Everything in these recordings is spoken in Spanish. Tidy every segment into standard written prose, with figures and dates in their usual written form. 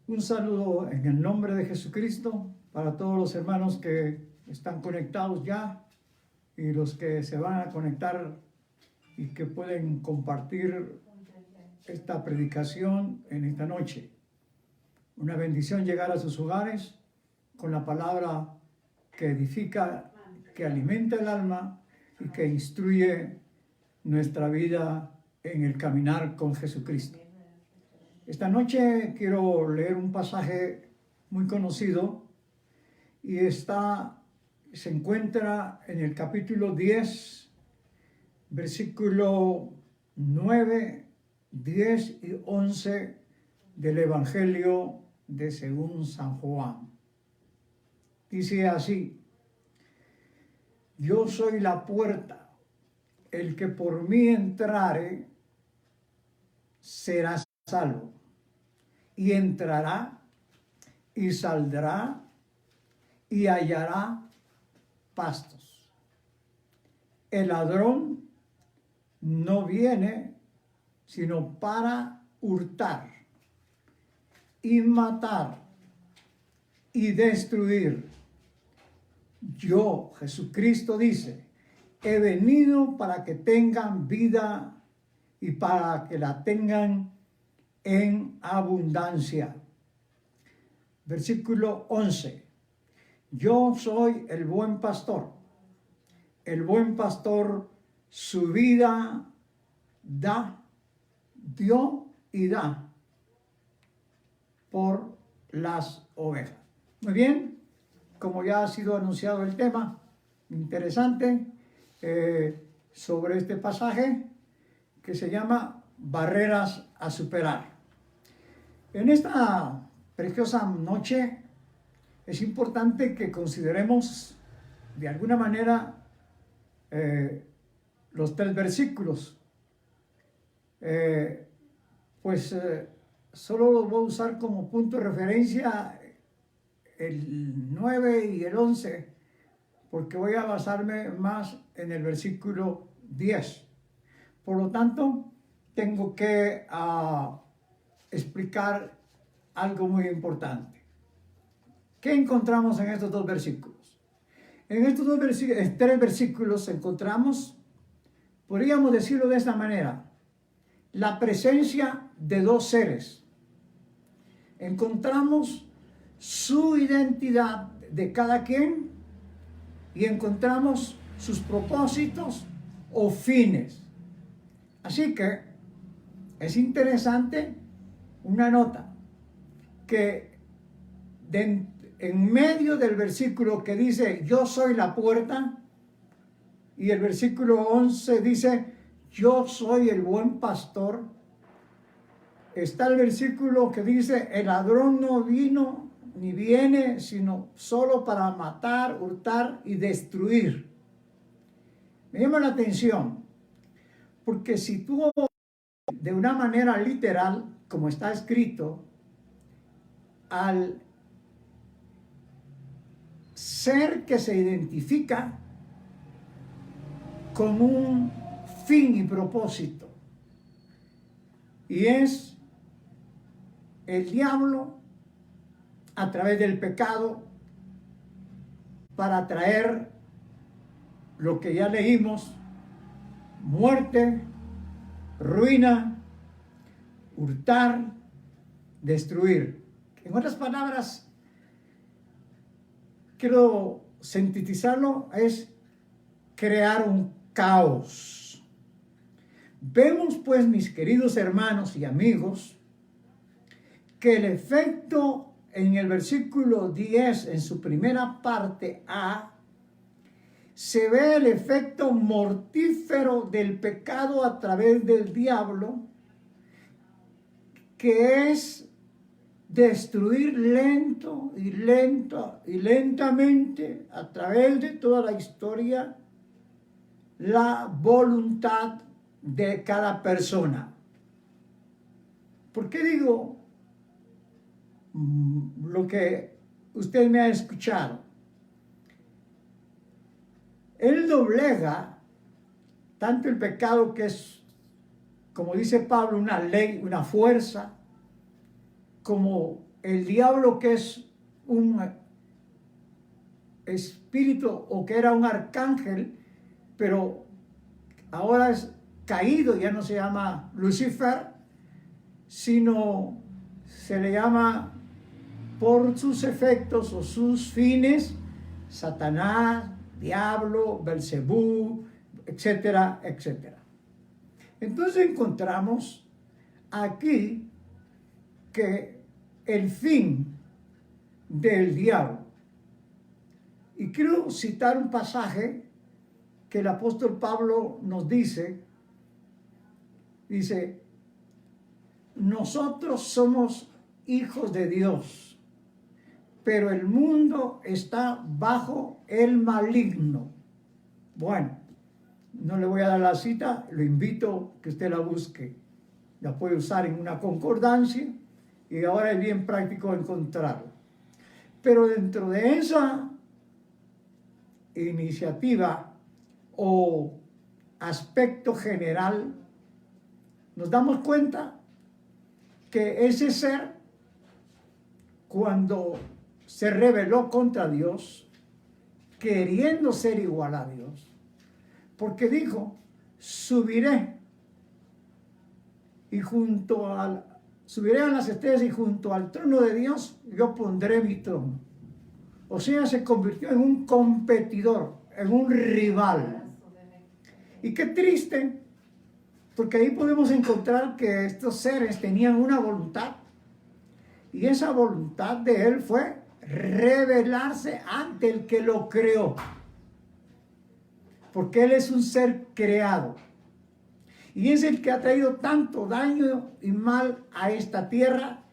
Un saludo en el nombre de Jesucristo para todos los hermanos que están conectados ya y los que se van a conectar y que pueden compartir esta predicación en esta noche. Una bendición llegar a sus hogares con la palabra que edifica, que alimenta el alma y que instruye nuestra vida en el caminar con Jesucristo. Esta noche quiero leer un pasaje muy conocido y se encuentra en el capítulo 10, versículo 9, 10 y 11 del Evangelio de según San Juan. Dice así: yo soy la puerta, el que por mí entrare será salvo, y entrará y saldrá y hallará pastos. El ladrón no viene sino para hurtar y matar y destruir. Yo, Jesucristo dice, he venido para que tengan vida y para que la tengan en abundancia. Versículo 11. Yo soy el buen pastor. El buen pastor su vida dio y da por las ovejas. Muy bien, como ya ha sido anunciado el tema interesante sobre este pasaje que se llama barreras a superar. En esta preciosa noche es importante que consideremos de alguna manera los 3 versículos. Solo los voy a usar como punto de referencia el 9 y el 11, porque voy a basarme más en el versículo 10. Por lo tanto, tengo que explicar algo muy importante. ¿Qué encontramos en estos 2 versículos? En estos 3 versículos encontramos, podríamos decirlo de esta manera, la presencia de 2 seres. Encontramos su identidad de cada quien y encontramos sus propósitos o fines. Así que es interesante una nota que en medio del versículo que dice yo soy la puerta y el versículo 11 dice yo soy el buen pastor, está el versículo que dice el ladrón no vino ni viene sino solo para matar, hurtar y destruir. Me llama la atención porque si tú de una manera literal, como está escrito, al ser que se identifica con un fin y propósito, y es el diablo a través del pecado para traer lo que ya leímos: muerte, ruina, hurtar, destruir. En otras palabras, quiero sintetizarlo, es crear un caos. Vemos pues, mis queridos hermanos y amigos, que el efecto en el versículo 10, en su primera parte A, se ve el efecto mortífero del pecado a través del diablo, que es destruir lento y lentamente a través de toda la historia la voluntad de cada persona. ¿Por qué digo lo que usted me ha escuchado? Él doblega tanto el pecado, que es, como dice Pablo, una ley, una fuerza, como el diablo, que es un espíritu o que era un arcángel, pero ahora es caído, ya no se llama Lucifer, sino se le llama por sus efectos o sus fines Satanás, diablo, Belcebú, etcétera, etcétera. Entonces encontramos aquí que el fin del diablo, y quiero citar un pasaje que el apóstol Pablo nos dice, nosotros somos hijos de Dios, pero el mundo está bajo el maligno. Bueno, no le voy a dar la cita, lo invito a que usted la busque. La puede usar en una concordancia y ahora es bien práctico encontrarlo. Pero dentro de esa iniciativa o aspecto general, nos damos cuenta que ese ser, cuando se rebeló contra Dios, queriendo ser igual a Dios, porque dijo, subiré a las estrellas y junto al trono de Dios yo pondré mi trono. O sea, se convirtió en un competidor, en un rival. Y qué triste, porque ahí podemos encontrar que estos seres tenían una voluntad, y esa voluntad de él fue rebelarse ante el que lo creó, porque él es un ser creado, y es el que ha traído tanto daño y mal a esta tierra,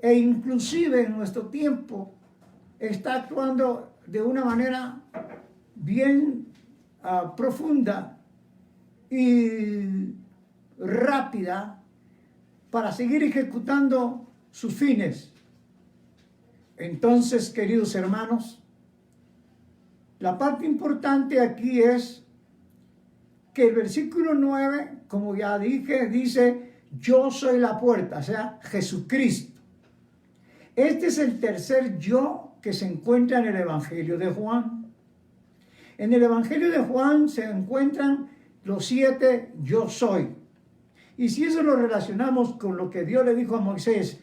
e inclusive en nuestro tiempo está actuando de una manera bien profunda y rápida para seguir ejecutando sus fines. Entonces, queridos hermanos, la parte importante aquí es que el versículo 9, como ya dije, dice, yo soy la puerta, o sea, Jesucristo. Este es el tercer yo que se encuentra en el Evangelio de Juan. En el Evangelio de Juan se encuentran los 7 yo soy. Y si eso lo relacionamos con lo que Dios le dijo a Moisés,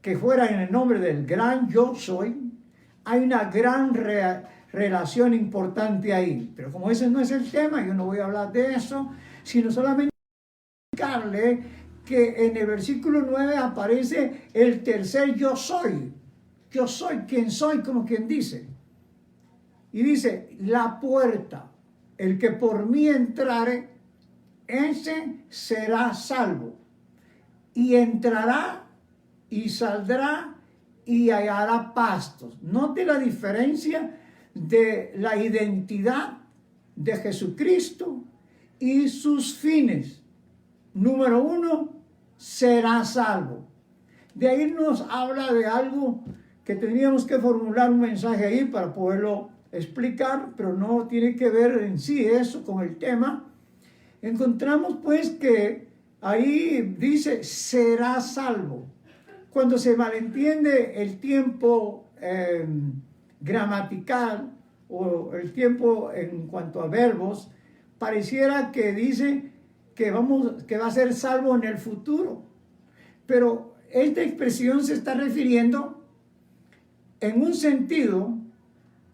que fuera en el nombre del gran yo soy, hay una gran relación importante ahí. Pero como ese no es el tema, yo no voy a hablar de eso, sino solamente explicarle que en el versículo 9 aparece el tercer yo soy. Yo soy quien soy, como quien dice. Y dice, la puerta, el que por mí entrare, ese será salvo. Y entrará y saldrá y hallará pastos. Note la diferencia de la identidad de Jesucristo y sus fines. Número 1, será salvo. De ahí nos habla de algo que teníamos que formular un mensaje ahí para poderlo explicar, pero no tiene que ver en sí eso con el tema. Encontramos pues que ahí dice será salvo. Cuando se malentiende el tiempo gramatical o el tiempo en cuanto a verbos, pareciera que dice que va a ser salvo en el futuro. Pero esta expresión se está refiriendo en un sentido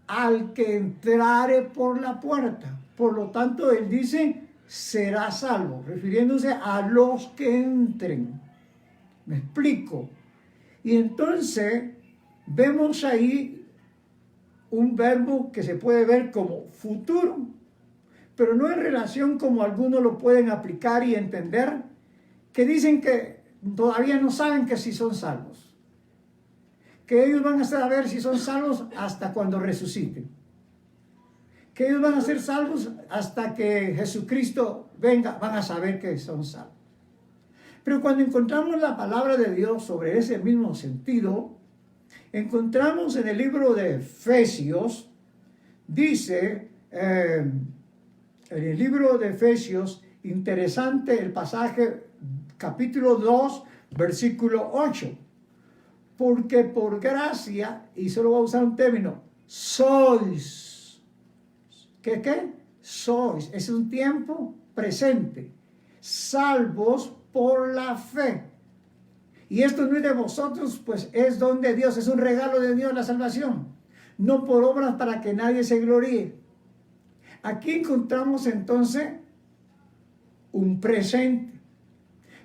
al que entrare por la puerta. Por lo tanto, él dice será salvo, refiriéndose a los que entren. ¿Me explico? Y entonces vemos ahí un verbo que se puede ver como futuro, pero no en relación como algunos lo pueden aplicar y entender, que dicen que todavía no saben que si son salvos, que ellos van a saber si son salvos hasta cuando resuciten, que ellos van a ser salvos hasta que Jesucristo venga, van a saber que son salvos. Pero cuando encontramos la palabra de Dios sobre ese mismo sentido, encontramos en el libro de Efesios, dice, en el libro de Efesios, interesante el pasaje, capítulo 2, versículo 8. porque por gracia, y solo voy a usar un término, sois. ¿Qué? Sois. Es un tiempo presente. Salvos por la fe. Y esto no es de vosotros, pues es don de Dios, es un regalo de Dios la salvación. No por obras para que nadie se gloríe. Aquí encontramos entonces un presente.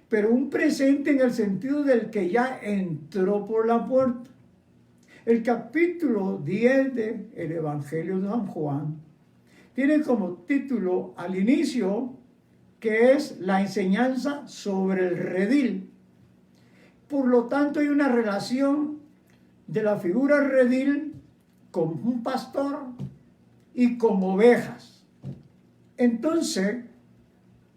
Pero un presente en el sentido del que ya entró por la puerta. El capítulo 10 del Evangelio de San Juan tiene como título al inicio, que es la enseñanza sobre el redil. Por lo tanto, hay una relación de la figura redil con un pastor y con ovejas. Entonces,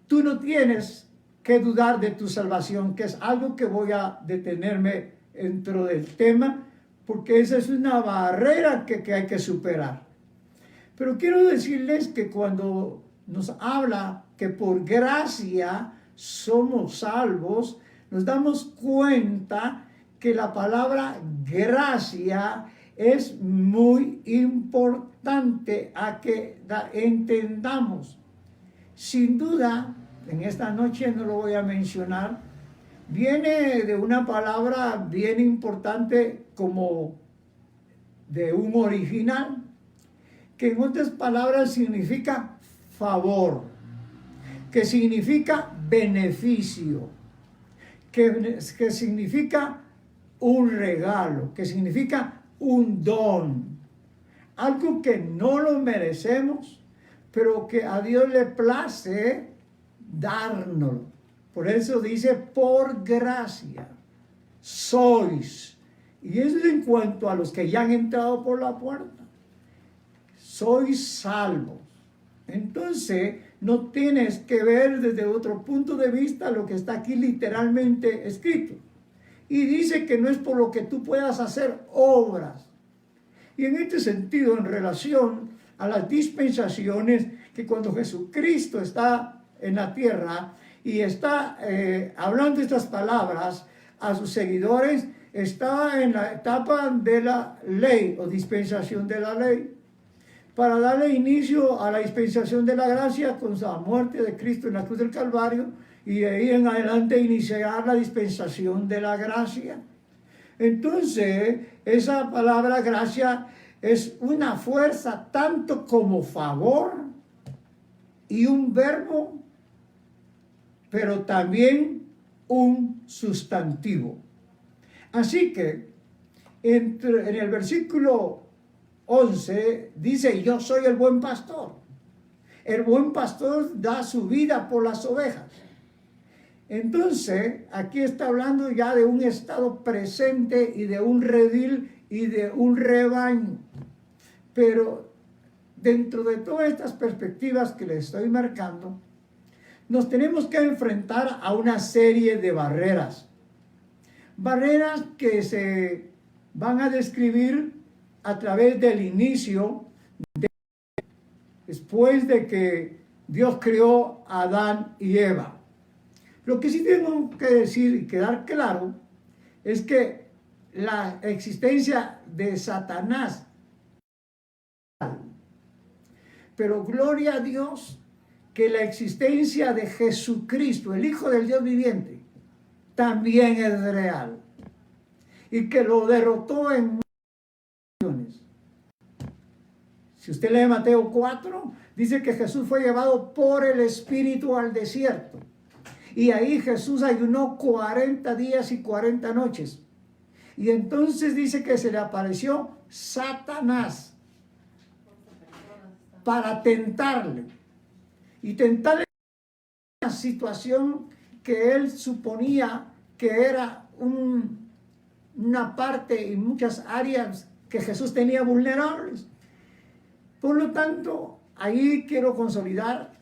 tú no tienes que dudar de tu salvación, que es algo que voy a detenerme dentro del tema, porque esa es una barrera que hay que superar. Pero quiero decirles que cuando nos habla que por gracia somos salvos, nos damos cuenta que la palabra gracia es muy importante a que la entendamos. Sin duda, en esta noche no lo voy a mencionar, viene de una palabra bien importante como de un original, que en otras palabras significa favor, que significa beneficio, que significa un regalo, que significa un don, algo que no lo merecemos, pero que a Dios le place dárnoslo. Por eso dice, por gracia sois. Y eso es en cuanto a los que ya han entrado por la puerta. Sois salvos. Entonces, no tienes que ver desde otro punto de vista lo que está aquí literalmente escrito. Y dice que no es por lo que tú puedas hacer obras. Y en este sentido, en relación a las dispensaciones, que cuando Jesucristo está en la tierra y está hablando estas palabras a sus seguidores, estaba en la etapa de la ley o dispensación de la ley, para darle inicio a la dispensación de la gracia con la muerte de Cristo en la cruz del Calvario, y de ahí en adelante iniciar la dispensación de la gracia. Entonces, esa palabra gracia es una fuerza tanto como favor y un verbo, pero también un sustantivo. Así que en el versículo 11 dice, yo soy el buen pastor. El buen pastor da su vida por las ovejas. Entonces, aquí está hablando ya de un estado presente y de un redil y de un rebaño. Pero dentro de todas estas perspectivas que les estoy marcando, nos tenemos que enfrentar a una serie de barreras. Barreras que se van a describir a través del inicio, después de que Dios creó a Adán y Eva. Lo que sí tengo que decir y quedar claro es que la existencia de Satanás, pero gloria a Dios que la existencia de Jesucristo, el Hijo del Dios viviente, también es real y que lo derrotó en ocasiones. Si usted lee Mateo 4, dice que Jesús fue llevado por el Espíritu al desierto. Y ahí Jesús ayunó 40 días y 40 noches. Y entonces dice que se le apareció Satanás para tentarle. Y tentarle una situación que él suponía que era una parte y muchas áreas que Jesús tenía vulnerables. Por lo tanto, ahí quiero consolidar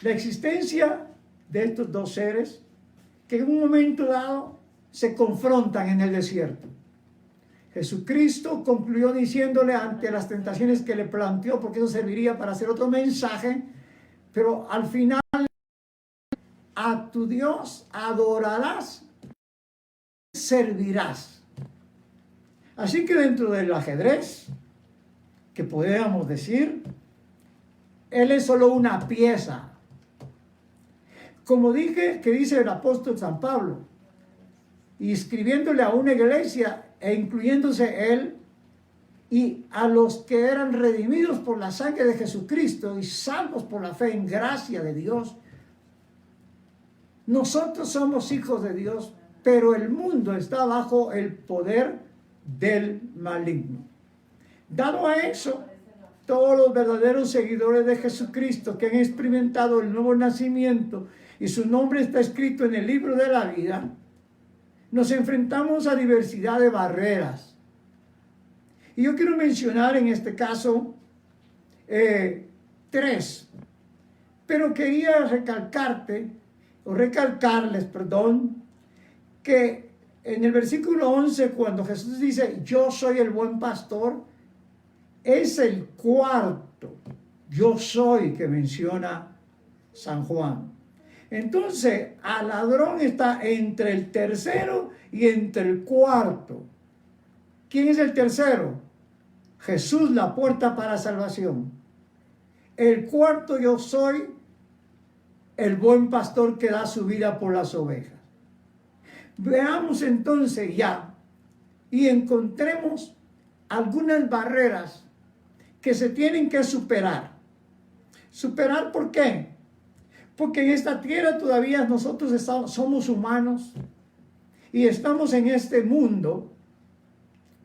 la existencia de estos dos seres que en un momento dado se confrontan en el desierto. Jesucristo concluyó diciéndole ante las tentaciones que le planteó, porque eso serviría para hacer otro mensaje, pero al final, a tu Dios adorarás, servirás. Así que dentro del ajedrez, que podríamos decir, Él es solo una pieza. Como dije, que dice el apóstol San Pablo, y escribiéndole a una iglesia e incluyéndose Él, y a los que eran redimidos por la sangre de Jesucristo y salvos por la fe en gracia de Dios. Nosotros somos hijos de Dios, pero el mundo está bajo el poder del maligno. Dado a eso, todos los verdaderos seguidores de Jesucristo que han experimentado el nuevo nacimiento y su nombre está escrito en el libro de la vida, nos enfrentamos a diversidad de barreras. Y yo quiero mencionar en este caso 3, pero quería recalcarles, que en el versículo 11, cuando Jesús dice, yo soy el buen pastor, es el cuarto yo soy que menciona San Juan. Entonces, al ladrón está entre el tercero y entre el cuarto. ¿Quién es el tercero? Jesús, la puerta para salvación. El cuarto yo soy el buen pastor que da su vida por las ovejas. Veamos entonces ya y encontremos algunas barreras que se tienen que superar. ¿Superar por qué? Porque en esta tierra todavía nosotros somos humanos y estamos en este mundo,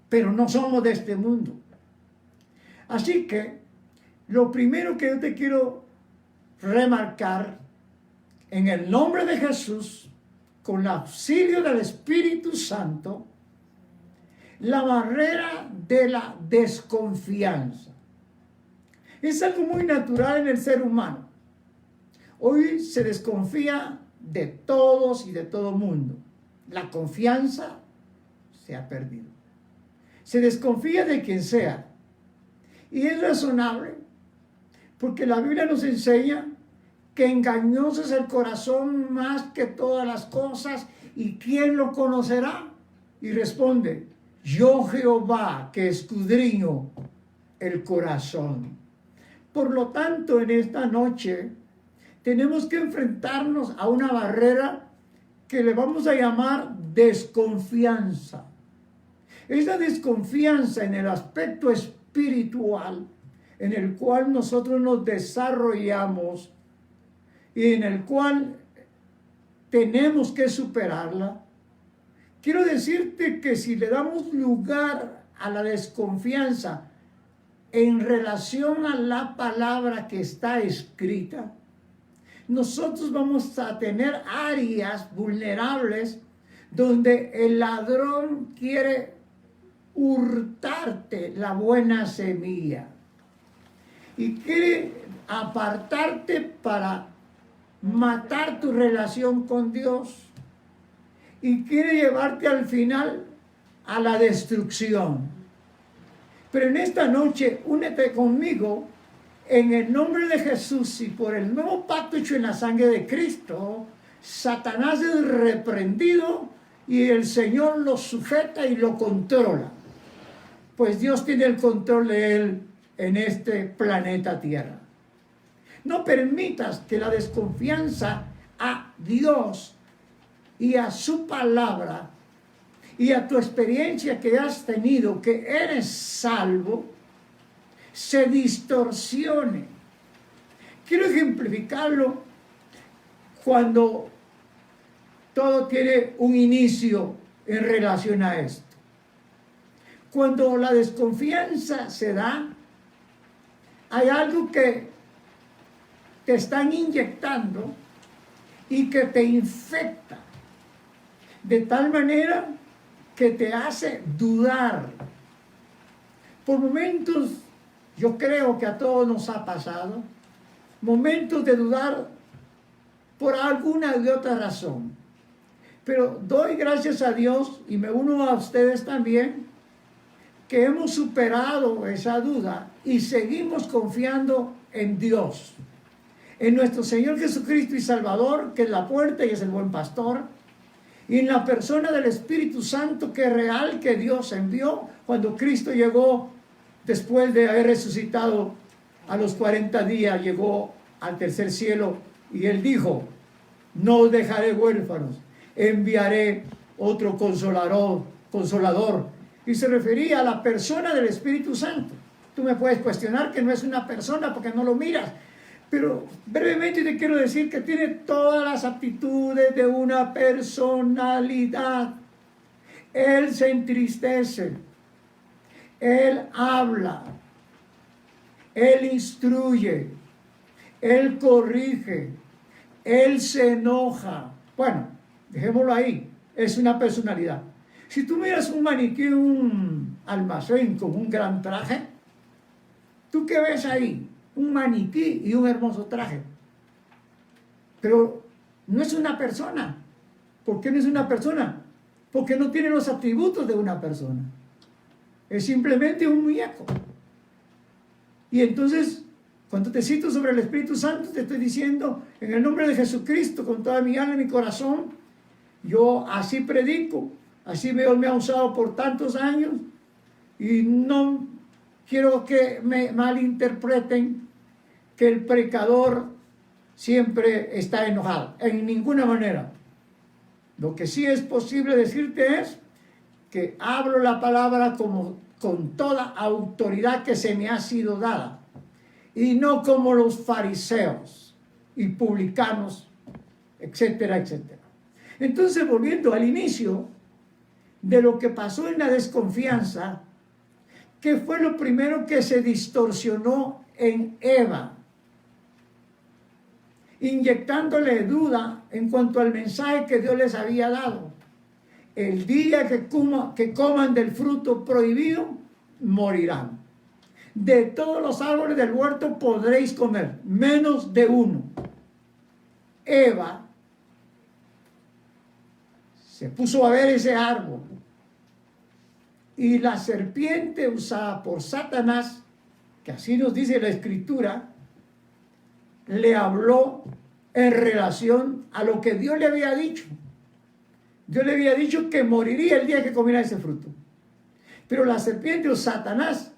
pero no somos de este mundo. Así que lo primero que yo te quiero remarcar, en el nombre de Jesús, con el auxilio del Espíritu Santo, la barrera de la desconfianza. Es algo muy natural en el ser humano. Hoy se desconfía de todos y de todo mundo. La confianza se ha perdido. Se desconfía de quien sea. Y es razonable, porque la Biblia nos enseña que engañoso es el corazón más que todas las cosas, y ¿quién lo conocerá? Y responde, yo Jehová que escudriño el corazón. Por lo tanto, en esta noche tenemos que enfrentarnos a una barrera que le vamos a llamar desconfianza. Esa desconfianza en el aspecto espiritual en el cual nosotros nos desarrollamos y en el cual tenemos que superarla. Quiero decirte que si le damos lugar a la desconfianza en relación a la palabra que está escrita, nosotros vamos a tener áreas vulnerables donde el ladrón quiere hurtarte la buena semilla y quiere apartarte para matar tu relación con Dios y quiere llevarte al final a la destrucción. Pero en esta noche, únete conmigo en el nombre de Jesús y por el nuevo pacto hecho en la sangre de Cristo. Satanás es reprendido y el Señor lo sujeta y lo controla, pues Dios tiene el control de él en este planeta Tierra. No permitas que la desconfianza a Dios y a su palabra y a tu experiencia que has tenido, que eres salvo, se distorsione. Quiero ejemplificarlo cuando todo tiene un inicio en relación a esto. Cuando la desconfianza se da, hay algo que te están inyectando y que te infecta de tal manera que te hace dudar. Por momentos, yo creo que a todos nos ha pasado, momentos de dudar por alguna y otra razón. Pero doy gracias a Dios y me uno a ustedes también, que hemos superado esa duda y seguimos confiando en Dios, en nuestro Señor Jesucristo y Salvador, que es la puerta y es el buen pastor, y en la persona del Espíritu Santo, que es real, que Dios envió cuando Cristo llegó después de haber resucitado a los 40 días, llegó al tercer cielo y Él dijo: no os dejaré huérfanos, enviaré otro consolador. Y se refería a la persona del Espíritu Santo. Tú me puedes cuestionar que no es una persona porque no lo miras, pero brevemente te quiero decir que tiene todas las aptitudes de una personalidad. Él se entristece, Él habla, Él instruye, Él corrige, Él se enoja. Bueno, dejémoslo ahí, es una personalidad. Si tú miras un maniquí, un almacén con un gran traje, ¿tú qué ves ahí? Un maniquí y un hermoso traje. Pero no es una persona. ¿Por qué no es una persona? Porque no tiene los atributos de una persona. Es simplemente un muñeco. Y entonces, cuando te cito sobre el Espíritu Santo, te estoy diciendo, en el nombre de Jesucristo, con toda mi alma y mi corazón, yo así predico, así Dios me ha usado por tantos años, y no quiero que me malinterpreten que el predicador siempre está enojado, en ninguna manera. Lo que sí es posible decirte es que hablo la palabra con toda autoridad que se me ha sido dada, y no como los fariseos y publicanos, etcétera, etcétera. Entonces, volviendo al inicio de lo que pasó en la desconfianza, ¿qué fue lo primero que se distorsionó en Eva? Inyectándole duda en cuanto al mensaje que Dios les había dado. El día que coman del fruto prohibido, morirán. De todos los árboles del huerto podréis comer, menos de uno. Eva se puso a ver ese árbol, y la serpiente usada por Satanás, que así nos dice la Escritura, le habló en relación a lo que Dios le había dicho. Dios le había dicho que moriría el día que comiera ese fruto. Pero la serpiente o Satanás,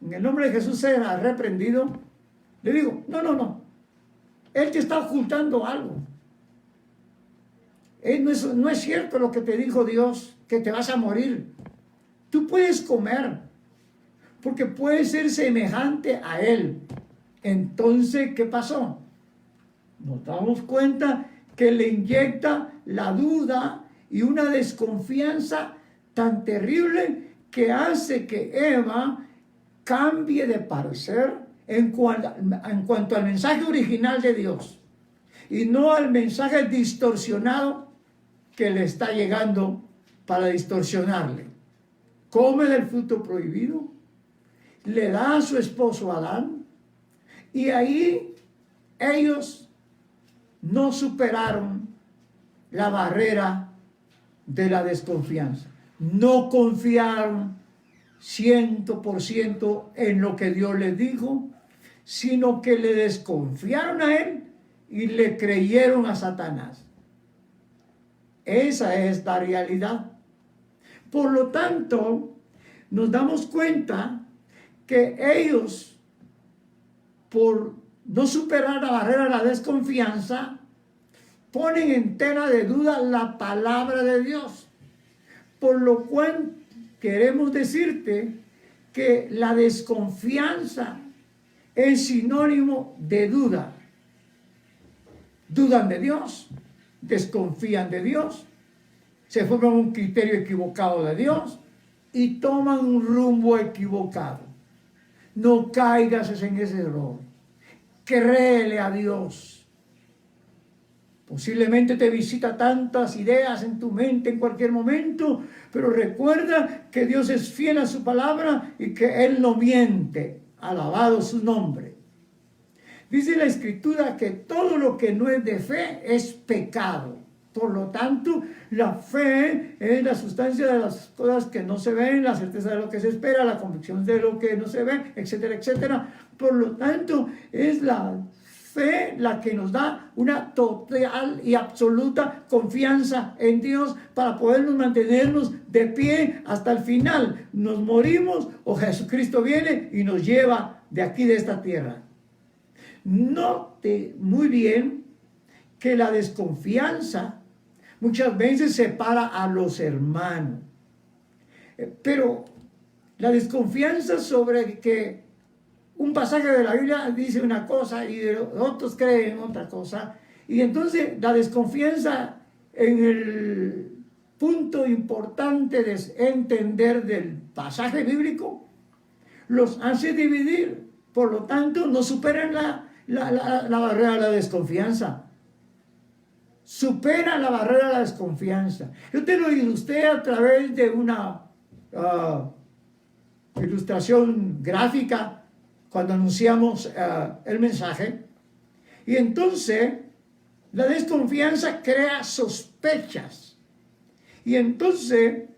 en el nombre de Jesús sea reprendido, le digo, no, Él te está ocultando algo. No es cierto lo que te dijo Dios, que te vas a morir. Tú puedes comer, porque puedes ser semejante a Él. Entonces, ¿qué pasó? Nos damos cuenta que le inyecta la duda y una desconfianza tan terrible que hace que Eva cambie de parecer en cuanto al mensaje original de Dios, y no al mensaje distorsionado que le está llegando para distorsionarle. Come del fruto prohibido, le da a su esposo Adán, y ahí ellos no superaron la barrera de la desconfianza. No confiaron 100% en lo que Dios les dijo, sino que le desconfiaron a Él y le creyeron a Satanás. Esa es la realidad. Por lo tanto, nos damos cuenta que ellos, por no superar la barrera de la desconfianza, ponen en tela de duda la palabra de Dios. Por lo cual queremos decirte que la desconfianza es sinónimo de duda. Dudan de Dios, desconfían de Dios, se forman un criterio equivocado de Dios y toman un rumbo equivocado. No caigas en ese error. Créele a Dios. Posiblemente te visita tantas ideas en tu mente en cualquier momento, pero recuerda que Dios es fiel a su palabra y que Él no miente. Alabado su nombre. Dice la Escritura que todo lo que no es de fe es pecado. Por lo tanto, la fe es la sustancia de las cosas que no se ven, la certeza de lo que se espera, la convicción de lo que no se ve, etcétera, etcétera. Por lo tanto, es la fe la que nos da una total y absoluta confianza en Dios para podernos mantenernos de pie hasta el final. Nos morimos o Jesucristo viene y nos lleva de aquí, de esta tierra. Note muy bien que la desconfianza muchas veces separa a los hermanos. Pero la desconfianza sobre que un pasaje de la Biblia dice una cosa y otros creen otra cosa. Y entonces la desconfianza en el punto importante de entender del pasaje bíblico los hace dividir. Por lo tanto, no superan la barrera de la desconfianza. Supera la barrera de la desconfianza. Yo te lo ilustré a través de una ilustración gráfica cuando anunciamos el mensaje. Y entonces la desconfianza crea sospechas. Y entonces,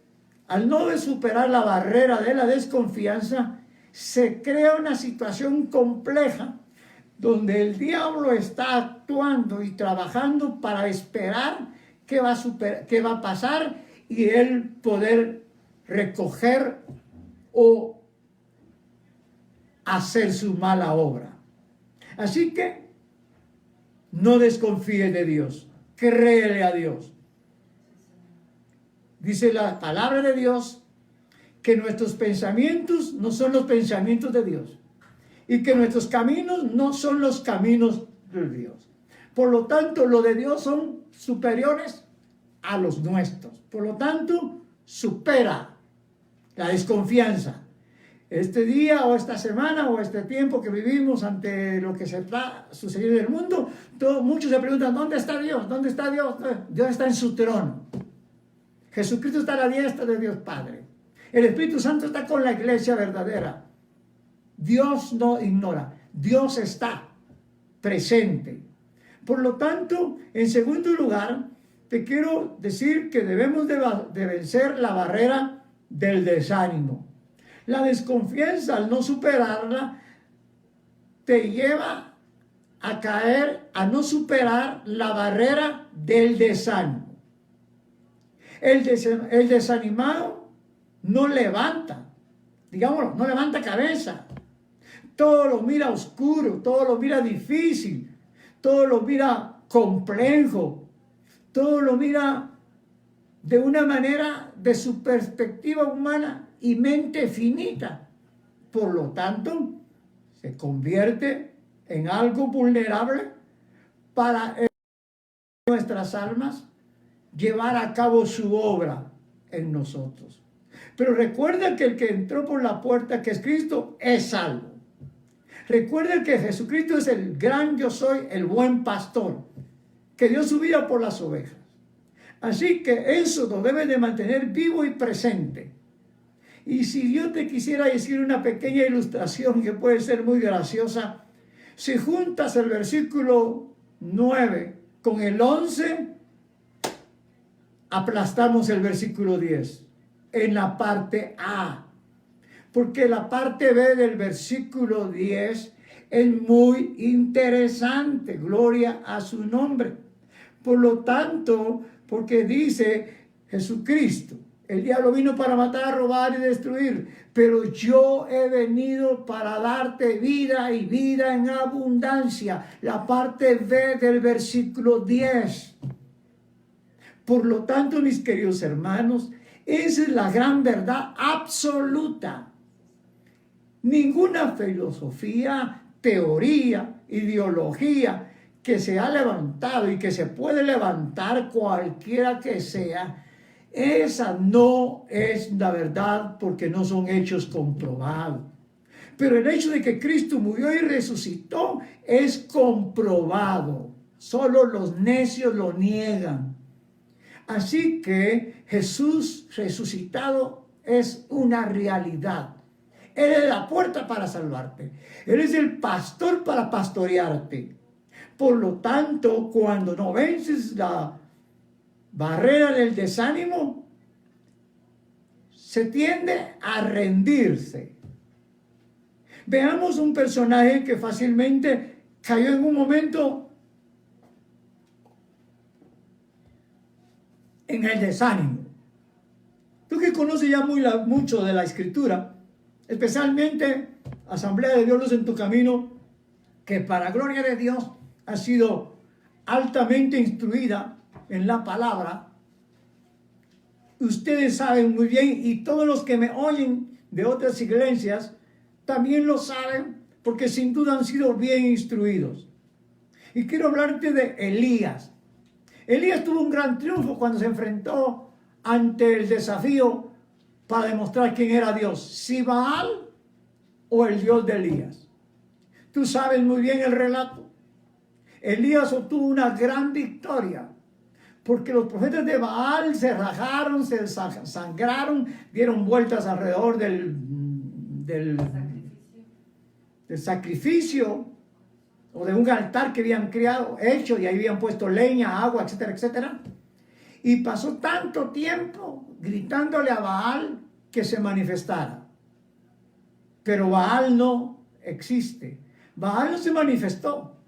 al no superar la barrera de la desconfianza, se crea una situación compleja donde el diablo está actuando y trabajando para esperar qué va a pasar y él poder recoger o hacer su mala obra. Así que no desconfíe de Dios, créele a Dios. Dice la palabra de Dios que nuestros pensamientos no son los pensamientos de Dios y que nuestros caminos no son los caminos de Dios. Por lo tanto, lo de Dios son superiores a los nuestros. Por lo tanto, supera la desconfianza. Este día o esta semana o este tiempo que vivimos ante lo que se está sucediendo en el mundo, muchos se preguntan, ¿dónde está Dios? ¿Dónde está Dios? Dios está en su trono. Jesucristo está a la diestra de Dios Padre. El Espíritu Santo está con la iglesia verdadera. Dios no ignora. Dios está presente. Por lo tanto, en segundo lugar, te quiero decir que debemos de vencer la barrera del desánimo. La desconfianza, al no superarla, te lleva a caer, a no superar la barrera del desánimo. El desanimado no levanta, digámoslo, no levanta cabeza. Todo lo mira oscuro, todo lo mira difícil, todo lo mira complejo, todo lo mira de una manera de su perspectiva humana y mente finita. Por lo tanto, se convierte en algo vulnerable para nuestras almas llevar a cabo su obra en nosotros. Pero recuerda que el que entró por la puerta, que es Cristo, es salvo. Recuerda que Jesucristo es el gran yo soy, el buen pastor, que dio su vida por las ovejas. Así que eso lo debe de mantener vivo y presente. Y si Dios te quisiera decir una pequeña ilustración que puede ser muy graciosa, si juntas el versículo 9 con el 11, aplastamos el versículo 10 en la parte A. Porque la parte B del versículo 10 es muy interesante. Gloria a su nombre. Por lo tanto, porque dice Jesucristo, el diablo vino para matar, robar y destruir, pero yo he venido para darte vida y vida en abundancia. La parte B del versículo 10. Por lo tanto, mis queridos hermanos, esa es la gran verdad absoluta. Ninguna filosofía, teoría, ideología que se ha levantado y que se puede levantar cualquiera que sea, esa no es la verdad porque no son hechos comprobados. Pero el hecho de que Cristo murió y resucitó es comprobado. Solo los necios lo niegan. Así que Jesús resucitado es una realidad. Él es la puerta para salvarte. Él es el pastor para pastorearte. Por lo tanto, cuando no vences la barrera del desánimo, se tiende a rendirse. Veamos un personaje que fácilmente cayó en un momento en el desánimo. Tú que conoces ya mucho de la Escritura, especialmente Asamblea de Dios Luz en tu Camino, que para gloria de Dios ha sido altamente instruida en la palabra, ustedes saben muy bien, y todos los que me oyen de otras iglesias también lo saben, porque sin duda han sido bien instruidos. Y quiero hablarte de Elías. Elías tuvo un gran triunfo cuando se enfrentó ante el desafío para demostrar quién era Dios, si Baal o el Dios de Elías. Tú sabes muy bien el relato. Elías obtuvo una gran victoria, porque los profetas de Baal se rajaron, se sangraron, dieron vueltas alrededor del sacrificio o de un altar que habían hecho, y ahí habían puesto leña, agua, etcétera, etcétera. Y pasó tanto tiempo gritándole a Baal que se manifestara. Pero Baal no existe. Baal no se manifestó.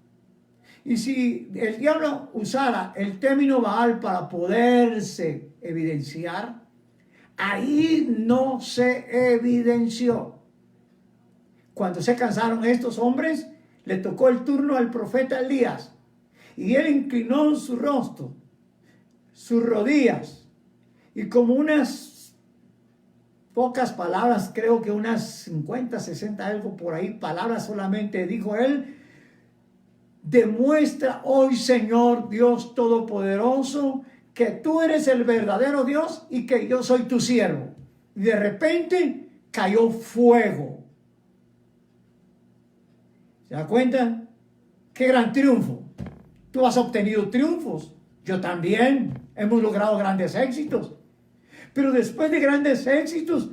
Y si el diablo usara el término Baal para poderse evidenciar, ahí no se evidenció. Cuando se cansaron estos hombres, le tocó el turno al profeta Elías, y él inclinó su rostro, sus rodillas, y como unas pocas palabras, creo que unas 50, 60, algo por ahí, palabras solamente dijo él: demuestra hoy, Señor Dios Todopoderoso, que tú eres el verdadero Dios y que yo soy tu siervo. Y de repente cayó fuego. ¿Se da cuenta? ¡Qué gran triunfo! Tú has obtenido triunfos. Yo también. Hemos logrado grandes éxitos. Pero después de grandes éxitos,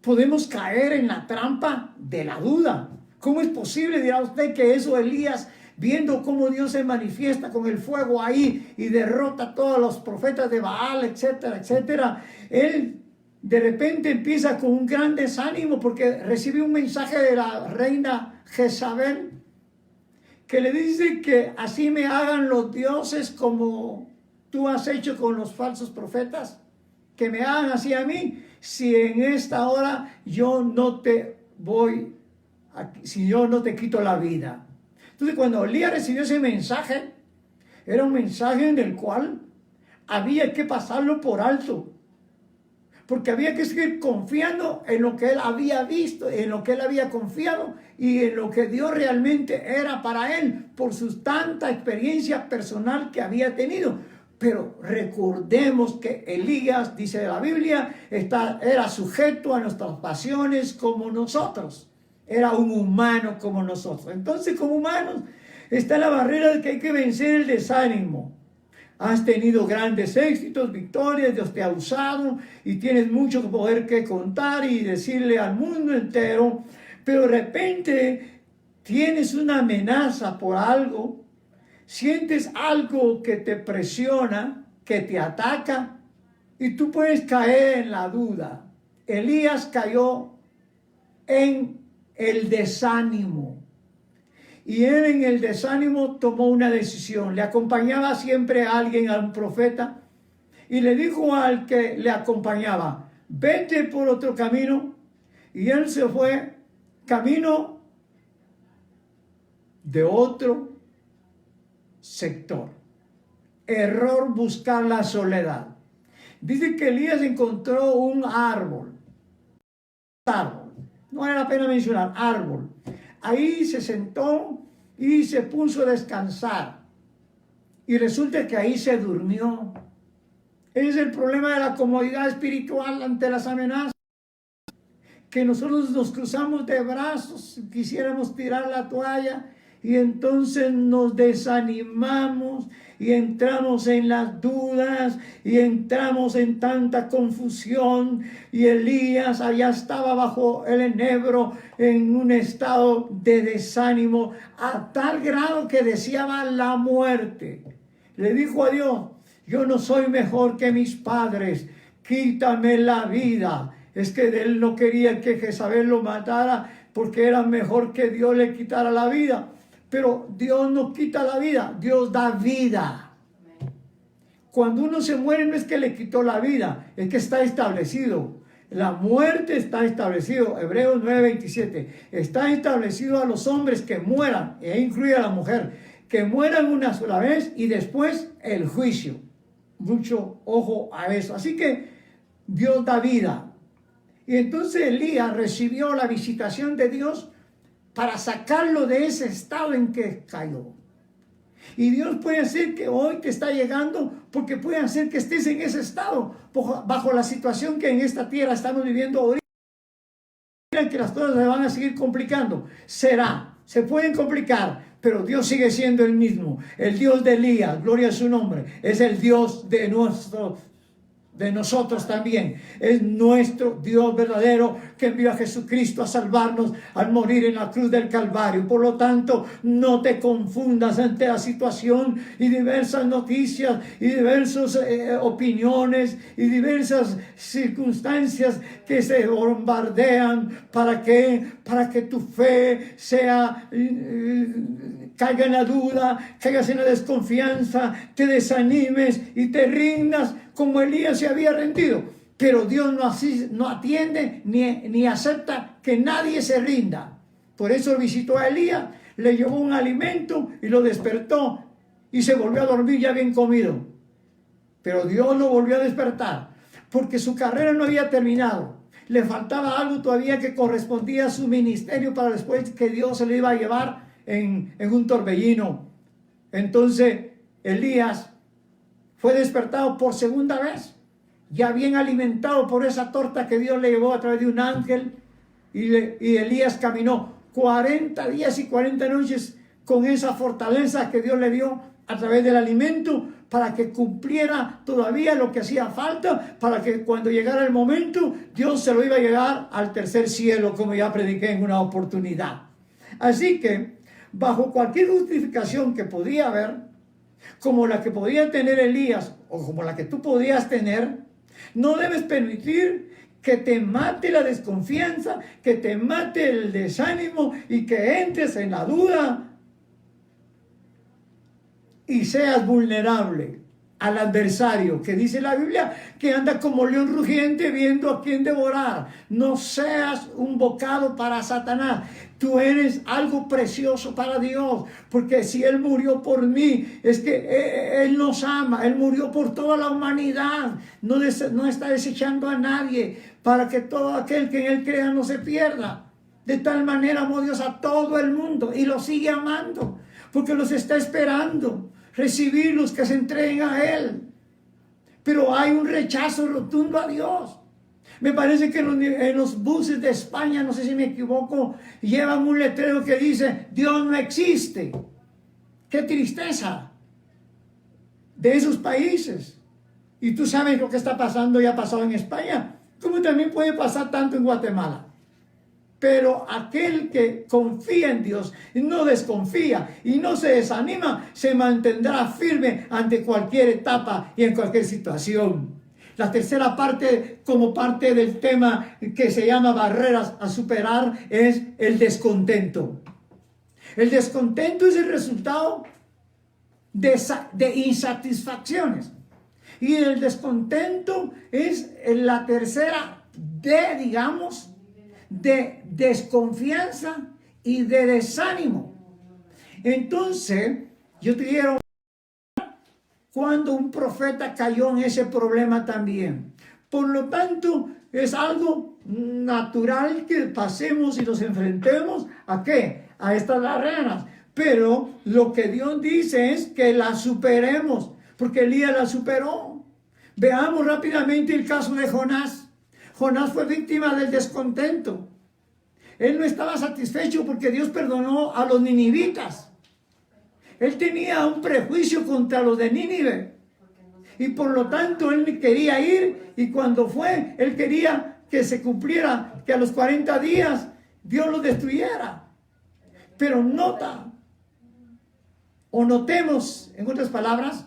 podemos caer en la trampa de la duda. ¿Cómo es posible, dirá usted, que eso Elías, viendo cómo Dios se manifiesta con el fuego ahí y derrota a todos los profetas de Baal, etcétera, etcétera, él de repente empieza con un gran desánimo porque recibe un mensaje de la reina Jezabel que le dice que así me hagan los dioses como tú has hecho con los falsos profetas, que me hagan así a mí, si en esta hora yo no te voy, si yo no te quito la vida. Entonces cuando Elías recibió ese mensaje, era un mensaje en el cual había que pasarlo por alto, porque había que seguir confiando en lo que él había visto, en lo que él había confiado y en lo que Dios realmente era para él por su tanta experiencia personal que había tenido. Pero recordemos que Elías, dice la Biblia, era sujeto a nuestras pasiones como nosotros. Era un humano como nosotros. Entonces, como humanos, está la barrera de que hay que vencer el desánimo. Has tenido grandes éxitos, victorias, Dios te ha usado y tienes mucho poder que contar y decirle al mundo entero, pero de repente tienes una amenaza por algo, sientes algo que te presiona, que te ataca y tú puedes caer en la duda. Elías cayó en el desánimo. Y él en el desánimo tomó una decisión. Le acompañaba siempre a alguien, a un profeta, y le dijo al que le acompañaba, vete por otro camino. Y él se fue camino de otro sector. Error buscar la soledad. Dice que Elías encontró un árbol. No vale la pena mencionar, árbol. Ahí se sentó y se puso a descansar. Y resulta que ahí se durmió. Ese es el problema de la comodidad espiritual ante las amenazas. Que nosotros nos cruzamos de brazos, quisiéramos tirar la toalla y entonces nos desanimamos y entramos en las dudas y entramos en tanta confusión. Y Elías allá estaba bajo el enebro en un estado de desánimo a tal grado que deseaba la muerte. Le dijo a Dios, yo no soy mejor que mis padres, quítame la vida. Es que él no quería que Jezabel lo matara porque era mejor que Dios le quitara la vida. Pero Dios no quita la vida, Dios da vida. Cuando uno se muere no es que le quitó la vida, es que está establecido. La muerte está establecido, Hebreos 9:27, está establecido a los hombres que mueran, e incluye a la mujer, que mueran una sola vez y después el juicio. Mucho ojo a eso. Así que Dios da vida. Y entonces Elías recibió la visitación de Dios para sacarlo de ese estado en que cayó. Y Dios puede hacer que hoy te está llegando, porque puede hacer que estés en ese estado, bajo la situación que en esta tierra estamos viviendo ahorita, que las cosas se van a seguir complicando. Se pueden complicar, pero Dios sigue siendo el mismo. El Dios de Elías, gloria a su nombre, es el Dios de nosotros también. Es nuestro Dios verdadero que envió a Jesucristo a salvarnos al morir en la cruz del Calvario. Por lo tanto, no te confundas ante la situación y diversas noticias y diversas opiniones y diversas circunstancias que se bombardean para que tu fe sea caiga en la duda, caigas en la desconfianza, te desanimes y te rindas como Elías se había rendido. Pero Dios no atiende ni acepta que nadie se rinda. Por eso visitó a Elías, le llevó un alimento y lo despertó y se volvió a dormir ya bien comido. Pero Dios lo volvió a despertar porque su carrera no había terminado. Le faltaba algo todavía que correspondía a su ministerio para después que Dios se lo iba a llevar en un torbellino. Entonces Elías fue despertado por segunda vez, ya bien alimentado por esa torta que Dios le llevó a través de un ángel, y Elías caminó 40 días y 40 noches con esa fortaleza que Dios le dio a través del alimento, para que cumpliera todavía lo que hacía falta, para que cuando llegara el momento, Dios se lo iba a llevar al tercer cielo, como ya prediqué en una oportunidad. Así que, bajo cualquier justificación que podía haber, como la que podía tener Elías o como la que tú podías tener, no debes permitir que te mate la desconfianza, que te mate el desánimo y que entres en la duda y seas vulnerable al adversario, que dice la Biblia que anda como león rugiente viendo a quién devorar. No seas un bocado para Satanás. Tú eres algo precioso para Dios, porque si Él murió por mí, es que Él nos ama. Él murió por toda la humanidad. No está desechando a nadie, para que todo aquel que en Él crea no se pierda. De tal manera amó Dios a todo el mundo y lo sigue amando, porque los está esperando recibir los que se entreguen a Él. Pero hay un rechazo rotundo a Dios. Me parece que en los buses de España, no sé si me equivoco, llevan un letrero que dice: Dios no existe. ¡Qué tristeza! De esos países. Y tú sabes lo que está pasando y ha pasado en España, como también puede pasar tanto en Guatemala. Pero aquel que confía en Dios y no desconfía y no se desanima, se mantendrá firme ante cualquier etapa y en cualquier situación. La tercera parte, como parte del tema que se llama barreras a superar, es el descontento. El descontento es el resultado de insatisfacciones. Y el descontento es la tercera de desconfianza y de desánimo. Entonces, yo te quiero cuando un profeta cayó en ese problema también. Por lo tanto, es algo natural que pasemos y nos enfrentemos ¿a qué? A estas barreras. Pero lo que Dios dice es que las superemos, porque Elías la superó. Veamos rápidamente el caso de Jonás. Jonás fue víctima del descontento. Él no estaba satisfecho porque Dios perdonó a los ninivitas. Él tenía un prejuicio contra los de Nínive. Y por lo tanto él quería ir, y cuando fue, él quería que se cumpliera, que a los 40 días Dios los destruyera. Pero notemos, en otras palabras,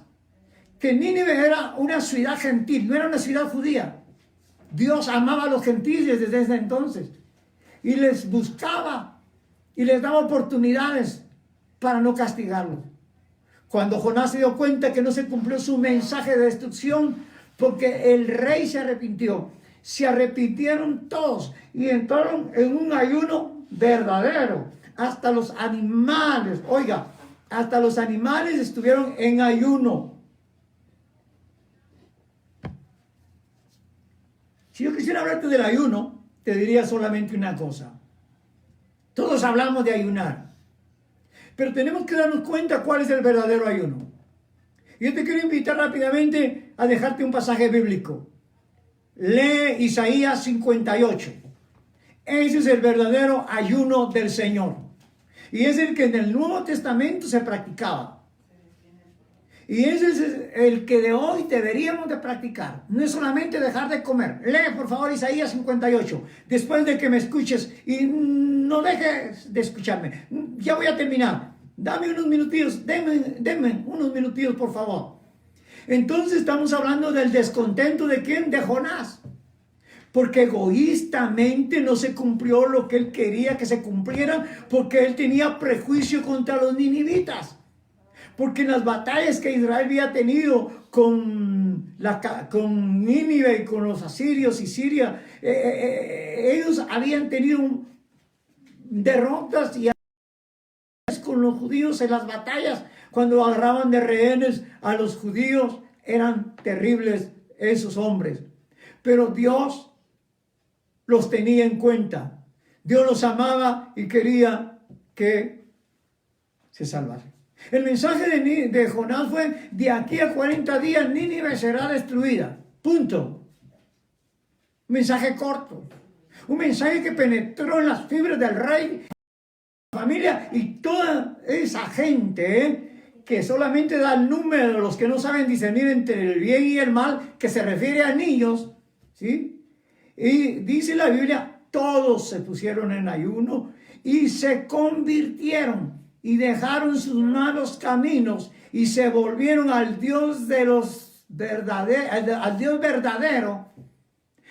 que Nínive era una ciudad gentil, no era una ciudad judía. Dios amaba a los gentiles desde ese entonces y les buscaba y les daba oportunidades para no castigarlo. Cuando Jonás se dio cuenta que no se cumplió su mensaje de destrucción, porque el rey se arrepintió, se arrepintieron todos y entraron en un ayuno verdadero. Hasta los animales, oiga, hasta los animales estuvieron en ayuno. Si yo quisiera hablarte del ayuno, te diría solamente una cosa. Todos hablamos de ayunar, pero tenemos que darnos cuenta cuál es el verdadero ayuno. Yo te quiero invitar rápidamente a dejarte un pasaje bíblico. Lee Isaías 58. Ese es el verdadero ayuno del Señor. Y es el que en el Nuevo Testamento se practicaba. Y ese es el que de hoy deberíamos de practicar. No es solamente dejar de comer. Lee por favor Isaías 58. Después de que me escuches y no dejes de escucharme. Ya voy a terminar. Dame unos minutillos. Denme unos minutillos por favor. Entonces estamos hablando del descontento de ¿quién? De Jonás. Porque egoístamente no se cumplió lo que él quería que se cumpliera, porque él tenía prejuicio contra los ninivitas. Porque en las batallas que Israel había tenido con Nínive y con los asirios y Siria, ellos habían tenido derrotas y con los judíos en las batallas. Cuando agarraban de rehenes a los judíos, eran terribles esos hombres. Pero Dios los tenía en cuenta. Dios los amaba y quería que se salvasen. El mensaje de Jonás fue: de aquí a 40 días Nínive será destruida. Punto. Un mensaje corto. Un mensaje que penetró en las fibras del rey, la familia y toda esa gente que solamente da el número de los que no saben discernir entre el bien y el mal, que se refiere a niños, ¿sí? Y dice la Biblia, todos se pusieron en ayuno y se convirtieron y dejaron sus malos caminos y se volvieron al Dios de los al Dios verdadero,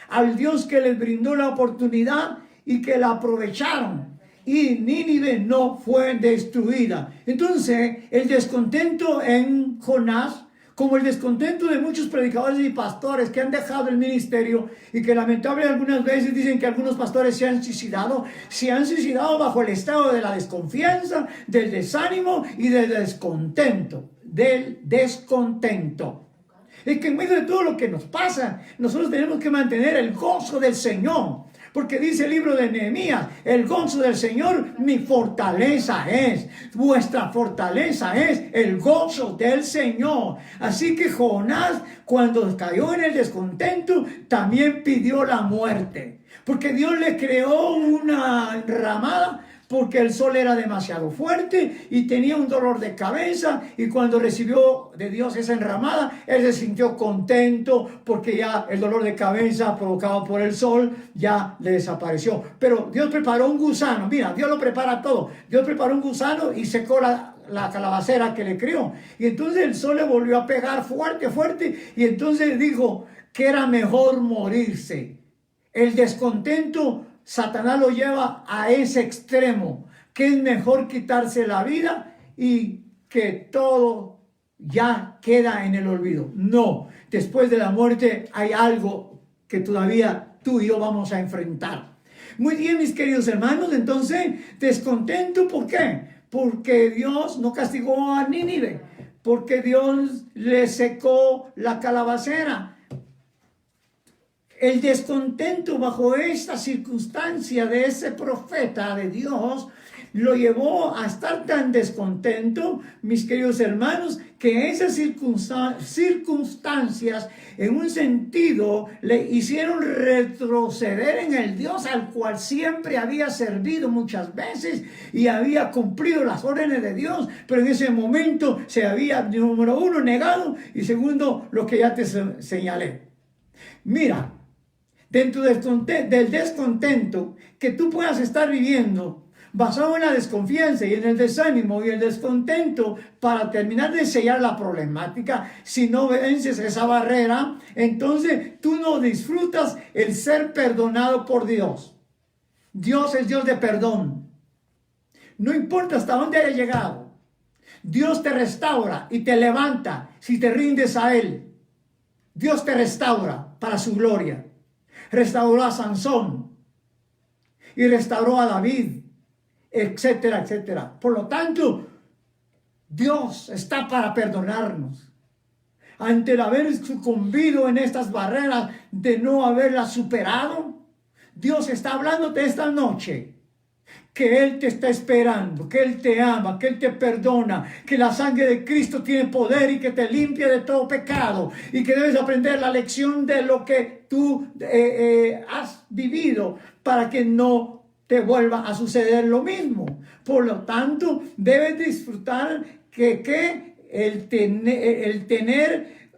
al Dios que les brindó la oportunidad y que la aprovecharon. Y Nínive no fue destruida. Entonces, el descontento en Jonás, como el descontento de muchos predicadores y pastores que han dejado el ministerio y que lamentablemente algunas veces dicen que algunos pastores se han suicidado bajo el estado de la desconfianza, del desánimo y del descontento. Es que en medio de todo lo que nos pasa, nosotros tenemos que mantener el gozo del Señor. Porque dice el libro de Nehemías, el gozo del Señor mi fortaleza es. Vuestra fortaleza es el gozo del Señor. Así que Jonás, cuando cayó en el descontento, también pidió la muerte. Porque Dios le creó una enramada, porque el sol era demasiado fuerte y tenía un dolor de cabeza, y cuando recibió de Dios esa enramada, él se sintió contento porque ya el dolor de cabeza provocado por el sol ya le desapareció. Pero Dios preparó un gusano, mira, Dios lo prepara todo. Dios preparó un gusano y secó la calabacera que le crió, y entonces el sol le volvió a pegar fuerte, y entonces dijo que era mejor morirse. El descontento Satanás lo lleva a ese extremo, que es mejor quitarse la vida y que todo ya queda en el olvido. No, después de la muerte hay algo que todavía tú y yo vamos a enfrentar. Muy bien, mis queridos hermanos, entonces, descontento, ¿por qué? Porque Dios no castigó a Nínive, porque Dios le secó la calabacera. El descontento bajo esta circunstancia de ese profeta de Dios lo llevó a estar tan descontento, mis queridos hermanos, que esas circunstancias en un sentido le hicieron retroceder en el Dios al cual siempre había servido muchas veces y había cumplido las órdenes de Dios, pero en ese momento se había, número uno, negado, y segundo, lo que ya te señalé. Mira, dentro del descontento que tú puedas estar viviendo, basado en la desconfianza y en el desánimo y el descontento, para terminar de sellar la problemática, si no vences esa barrera, entonces tú no disfrutas el ser perdonado por Dios. Dios es Dios de perdón. No importa hasta dónde haya llegado. Dios te restaura y te levanta si te rindes a Él. Dios te restaura para su gloria. Restauró a Sansón y restauró a David, etcétera, etcétera. Por lo tanto, Dios está para perdonarnos. Ante el haber sucumbido en estas barreras de no haberlas superado, Dios está hablándote esta noche que Él te está esperando, que Él te ama, que Él te perdona, que la sangre de Cristo tiene poder y que te limpia de todo pecado y que debes aprender la lección de lo que tú has vivido para que no te vuelva a suceder lo mismo. Por lo tanto, debes disfrutar el tener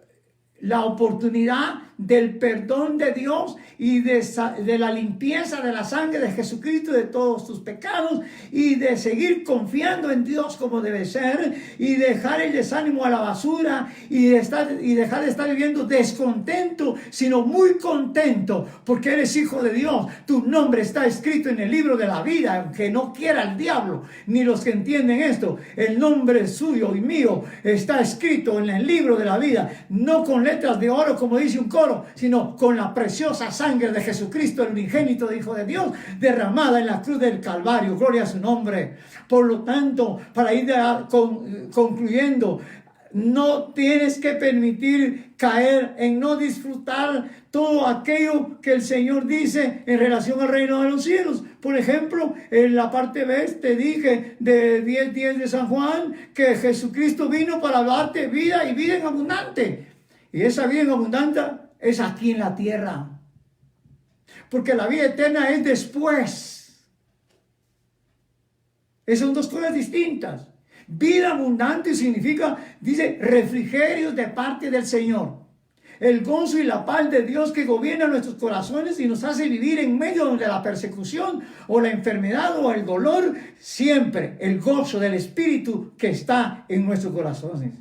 la oportunidad del perdón de Dios y de la limpieza de la sangre de Jesucristo de todos tus pecados y de seguir confiando en Dios como debe ser y dejar el desánimo a la basura y dejar de estar viviendo descontento, sino muy contento porque eres hijo de Dios. Tu nombre está escrito en el libro de la vida, aunque no quiera el diablo ni los que entienden esto. El nombre suyo y mío está escrito en el libro de la vida, no con letras de oro como dice un coro, sino con la preciosa sangre de Jesucristo, el unigénito Hijo de Dios, derramada en la cruz del Calvario. Gloria a su nombre. Por lo tanto, para ir concluyendo, no tienes que permitir caer en no disfrutar todo aquello que el Señor dice en relación al reino de los cielos. Por ejemplo, en la parte B te dije de 10:10 de San Juan que Jesucristo vino para darte vida y vida en abundante. Y esa vida en abundante es aquí en la tierra. Porque la vida eterna es después. Esas son dos cosas distintas. Vida abundante significa, dice, refrigerios de parte del Señor. El gozo y la paz de Dios que gobierna nuestros corazones y nos hace vivir en medio de la persecución o la enfermedad o el dolor. Siempre el gozo del Espíritu que está en nuestros corazones.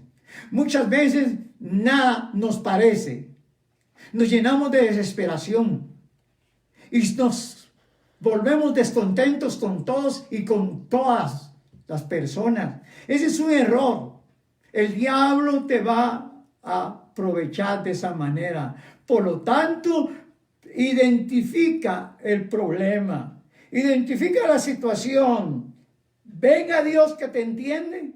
Muchas veces nada nos parece. Nos llenamos de desesperación y nos volvemos descontentos con todos y con todas las personas. Ese es un error. El diablo te va a aprovechar de esa manera. Por lo tanto, identifica el problema, identifica la situación. Venga a Dios que te entiende,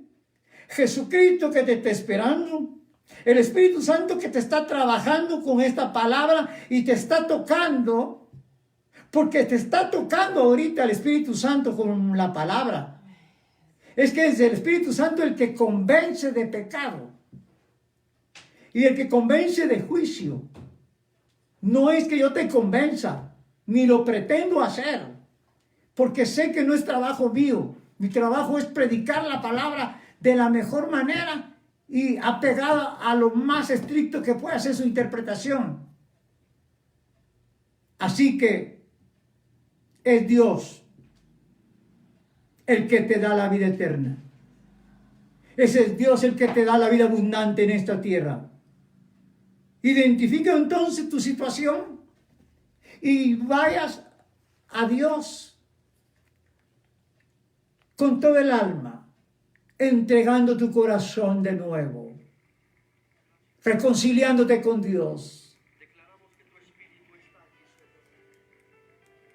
Jesucristo que te está esperando, el Espíritu Santo que te está trabajando con esta palabra y te está tocando, porque te está tocando ahorita el Espíritu Santo con la palabra. Es que es el Espíritu Santo el que convence de pecado y el que convence de juicio. No es que yo te convenza, ni lo pretendo hacer, porque sé que no es trabajo mío. Mi trabajo es predicar la palabra de la mejor manera y apegada a lo más estricto que pueda ser su interpretación. Así que es Dios el que te da la vida eterna. Ese es Dios el que te da la vida abundante en esta tierra. Identifica entonces tu situación y vayas a Dios con todo el alma, entregando tu corazón de nuevo, reconciliándote con Dios.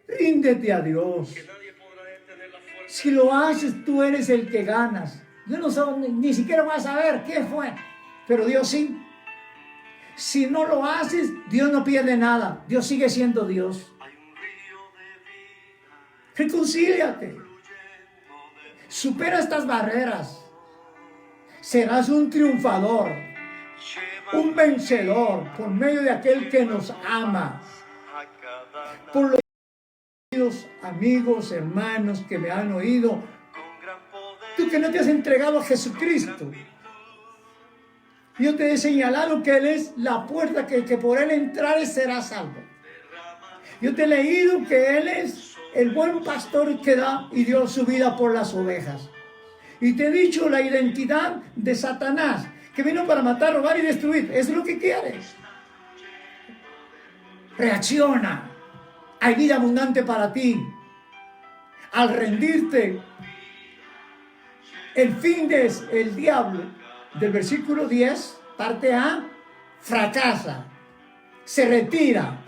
Ríndete a Dios. Si lo haces, tú eres el que ganas. Yo no sé, ni siquiera vas a saber qué fue, pero Dios sí. Si no lo haces, Dios no pierde nada. Dios sigue siendo Dios. Reconcíliate. Supera estas barreras. Serás un triunfador, un vencedor por medio de aquel que nos ama. Por los amigos, hermanos que me han oído, tú que no te has entregado a Jesucristo, yo te he señalado que Él es la puerta, que por Él entrares serás salvo. Yo te he leído que Él es el buen pastor que da y dio su vida por las ovejas. Y te he dicho la identidad de Satanás, que vino para matar, robar y destruir. Es lo que quieres. Reacciona. Hay vida abundante para ti. Al rendirte El fin del diablo, del versículo 10, parte A, fracasa, se retira.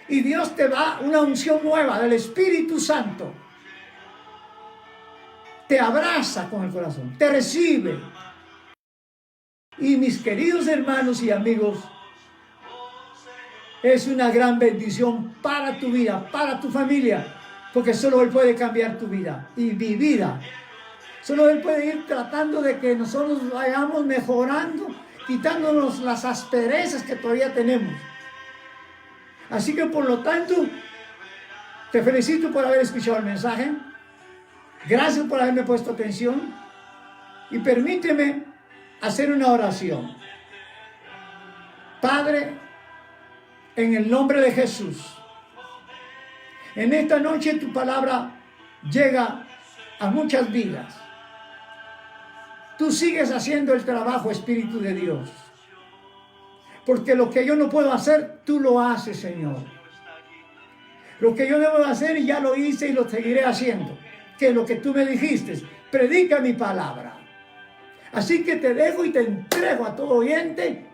Y Dios te da una unción nueva del Espíritu Santo. Te abraza con el corazón, te recibe. Y mis queridos hermanos y amigos, es una gran bendición para tu vida, para tu familia, porque solo Él puede cambiar tu vida y mi vida. Solo Él puede ir tratando de que nosotros vayamos mejorando, quitándonos las asperezas que todavía tenemos. Así que por lo tanto, te felicito por haber escuchado el mensaje. Gracias por haberme puesto atención. Y permíteme hacer una oración. Padre, en el nombre de Jesús, en esta noche tu palabra llega a muchas vidas. Tú sigues haciendo el trabajo, Espíritu de Dios. Porque lo que yo no puedo hacer, tú lo haces, Señor. Lo que yo debo hacer, ya lo hice y lo seguiré haciendo. Que lo que tú me dijiste, predica mi palabra. Así que te dejo y te entrego a todo oyente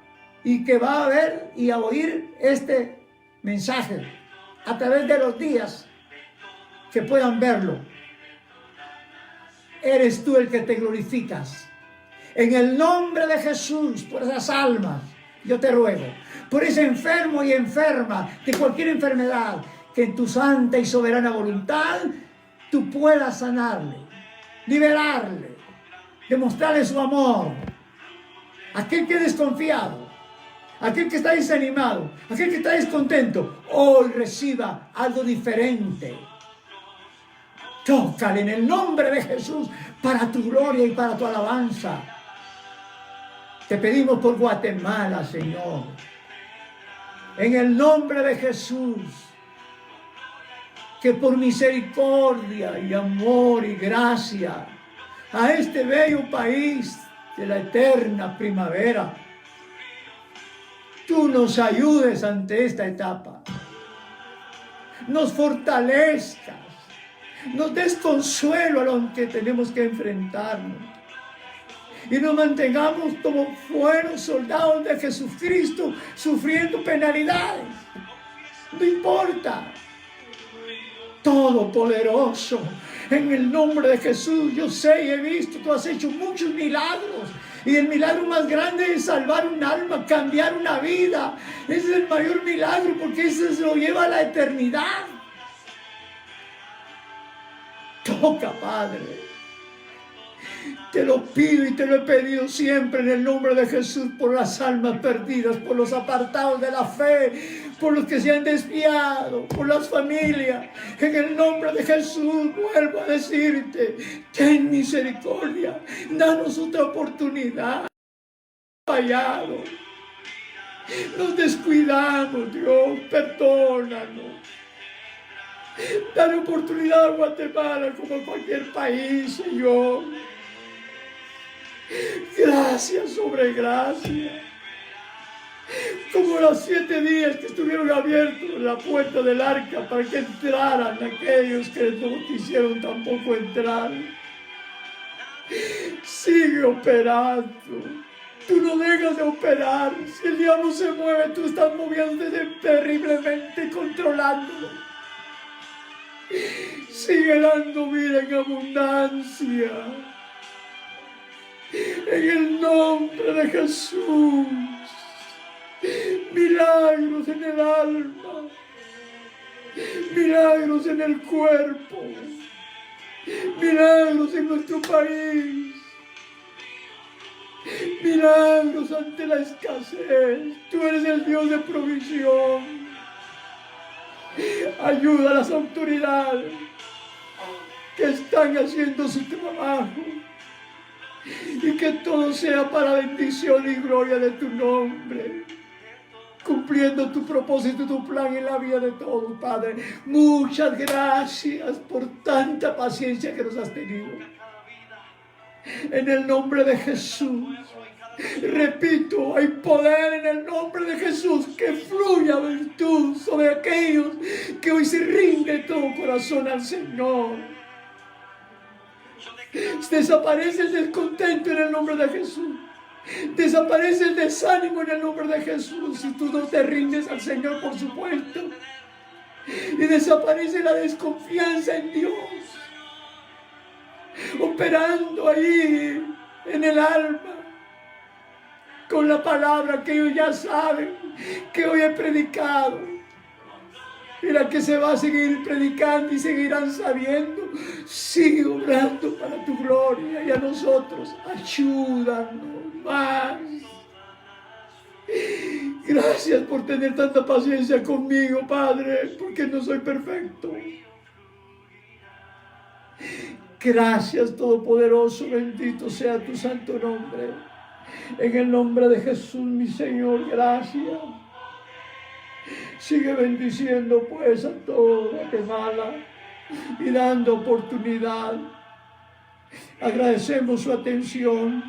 y que va a ver y a oír este mensaje a través de los días que puedan verlo. Eres tú el que te glorificas. En el nombre de Jesús, por esas almas, yo te ruego, por ese enfermo y enferma de cualquier enfermedad, que en tu santa y soberana voluntad tú puedas sanarle, liberarle, demostrarle su amor. Aquel que es desconfiado, aquel que está desanimado, aquel que está descontento, hoy reciba algo diferente. Tócale en el nombre de Jesús para tu gloria y para tu alabanza. Te pedimos por Guatemala, Señor. En el nombre de Jesús, que por misericordia y amor y gracia a este bello país de la eterna primavera, tú nos ayudes ante esta etapa, nos fortalezcas, nos des consuelo a lo que tenemos que enfrentarnos y nos mantengamos como buenos soldados de Jesucristo sufriendo penalidades. No importa. Todopoderoso, en el nombre de Jesús, yo sé y he visto, tú has hecho muchos milagros. Y el milagro más grande es salvar un alma, cambiar una vida. Ese es el mayor milagro porque eso se lo lleva a la eternidad. Toca, Padre. Te lo pido y te lo he pedido siempre en el nombre de Jesús por las almas perdidas, por los apartados de la fe, por los que se han desviado, por las familias. En el nombre de Jesús vuelvo a decirte, ten misericordia, danos otra oportunidad. Fallado, nos descuidamos, Dios, perdónanos. Dale oportunidad a Guatemala como a cualquier país, Señor. Gracias sobre gracia. Como los 7 días que estuvieron abiertos la puerta del arca para que entraran aquellos que no quisieron tampoco entrar. Sigue operando. Tú no dejas de operar. Si el diablo se mueve, tú estás moviéndote terriblemente, controlándolo. Sigue dando vida en abundancia. En el nombre de Jesús. Milagros en el alma. Milagros en el cuerpo. Milagros en nuestro país. Milagros ante la escasez. Tú eres el Dios de provisión. Ayuda a las autoridades que están haciendo su trabajo y que todo sea para bendición y gloria de tu nombre, cumpliendo tu propósito y tu plan en la vida de todos, Padre. Muchas gracias por tanta paciencia que nos has tenido. En el nombre de Jesús. Repito, hay poder en el nombre de Jesús, que fluya virtud sobre aquellos que hoy se rinden todo corazón al Señor. Desaparece el descontento en el nombre de Jesús. Desaparece el desánimo en el nombre de Jesús. Si tú no te rindes al Señor, por supuesto. Y desaparece la desconfianza en Dios, operando ahí en el alma, con la palabra que ellos ya saben, que hoy he predicado, y la que se va a seguir predicando y seguirán sabiendo. Sigue obrando para tu gloria, y a nosotros ayúdanos más. Gracias por tener tanta paciencia conmigo, Padre, porque no soy perfecto. Gracias, Todopoderoso, bendito sea tu santo nombre. En el nombre de Jesús, mi Señor, gracias. Sigue bendiciendo pues a toda Guatemala y dando oportunidad. Agradecemos su atención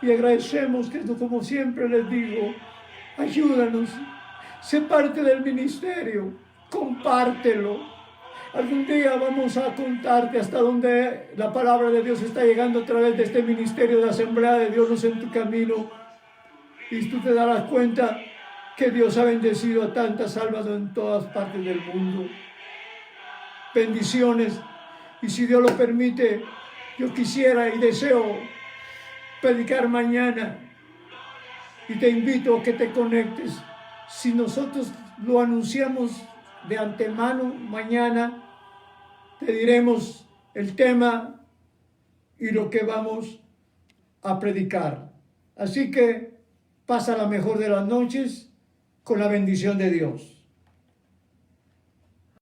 y agradecemos que, como siempre les digo, ayúdanos, sé parte del ministerio, compártelo. Algún día vamos a contarte hasta dónde la palabra de Dios está llegando a través de este ministerio de Asamblea de Dios en tu camino. Y tú te darás cuenta que Dios ha bendecido a tantas almas en todas partes del mundo. Bendiciones. Y si Dios lo permite, yo quisiera y deseo predicar mañana. Y te invito a que te conectes. Si nosotros lo anunciamos de antemano, mañana te diremos el tema y lo que vamos a predicar. Así que pasa la mejor de las noches con la bendición de Dios.